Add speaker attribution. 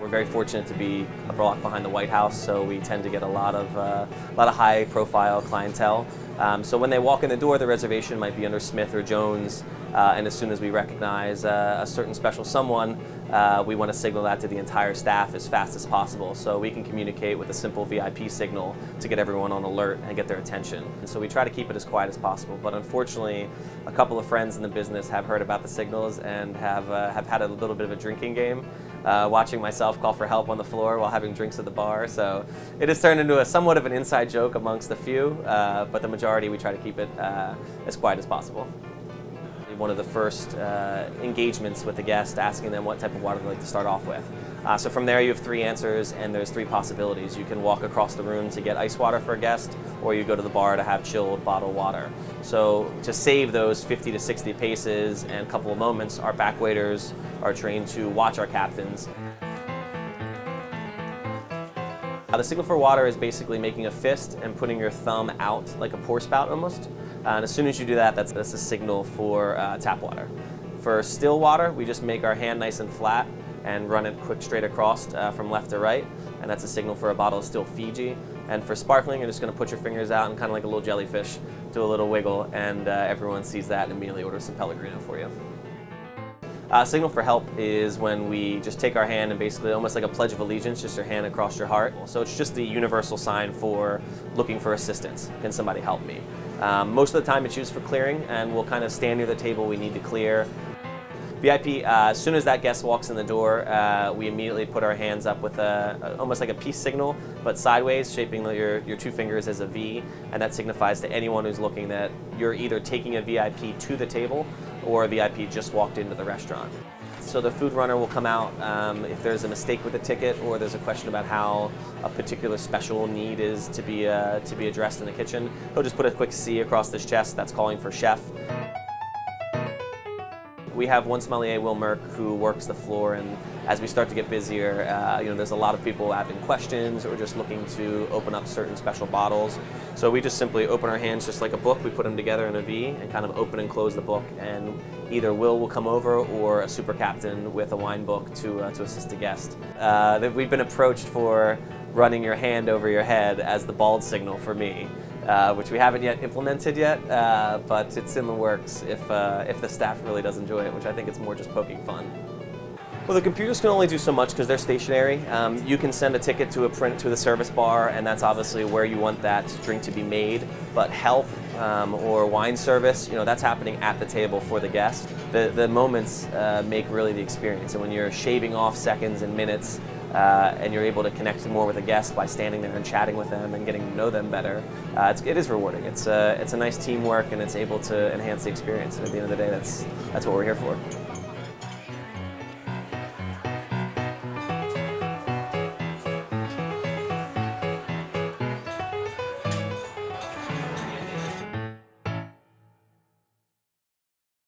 Speaker 1: We're very fortunate to be a block behind the White House, so we tend to get a lot of high-profile clientele. So when they walk in the door, the reservation might be under Smith or Jones, and as soon as we recognize a certain special someone, we want to signal that to the entire staff as fast as possible, so we can communicate with a simple VIP signal to get everyone on alert and get their attention. And so we try to keep it as quiet as possible, but unfortunately, a couple of friends in the business have heard about the signals and have had a little bit of a drinking game, watching myself call for help on the floor while having drinks at the bar. So it has turned into somewhat of an inside joke amongst a few, but the majority we try to keep it as quiet as possible. One of the first engagements with the guest, asking them what type of water they'd like to start off with. So from there you have 3 answers, and there's 3 possibilities. You can walk across the room to get ice water for a guest, or you go to the bar to have chilled bottled water. So to save those 50 to 60 paces and a couple of moments, our back waiters are trained to watch our captains. The signal for water is basically making a fist and putting your thumb out like a pour spout almost. And as soon as you do that, that's a signal for tap water. For still water, we just make our hand nice and flat and run it quick straight across from left to right, and that's a signal for a bottle of still Fiji. And for sparkling, you're just going to put your fingers out and kind of like a little jellyfish, do a little wiggle, and everyone sees that and immediately orders some Pellegrino for you. Signal for help is when we just take our hand and basically almost like a pledge of allegiance, just your hand across your heart. So it's just the universal sign for looking for assistance. Can somebody help me? Most of the time it's used for clearing, and we'll kind of stand near the table we need to clear. VIP, as soon as that guest walks in the door, we immediately put our hands up with almost like a peace signal, but sideways, shaping your 2 fingers as a V, and that signifies to anyone who's looking that you're either taking a VIP to the table or a VIP just walked into the restaurant. So the food runner will come out if there's a mistake with the ticket, or there's a question about how a particular special need is to be addressed in the kitchen. He'll just put a quick C across his chest, that's calling for chef. We have one sommelier, Will Merck, who works the floor, and as we start to get busier, there's a lot of people having questions or just looking to open up certain special bottles. So we just simply open our hands just like a book. We put them together in a V and kind of open and close the book, and either Will come over or a super captain with a wine book to assist a guest. We've been approached for running your hand over your head as the bald signal for me. Which we haven't yet implemented yet, but it's in the works if the staff really does enjoy it, which I think it's more just poking fun. Well, the computers can only do so much because they're stationary. You can send a ticket to the service bar, and that's obviously where you want that drink to be made. But help or wine service, that's happening at the table for the guest. The moments make really the experience, and when you're shaving off seconds and minutes, and you're able to connect more with a guest by standing there and chatting with them and getting to know them better, it is rewarding. It's a nice teamwork, and it's able to enhance the experience. And at the end of the day, that's what we're here for.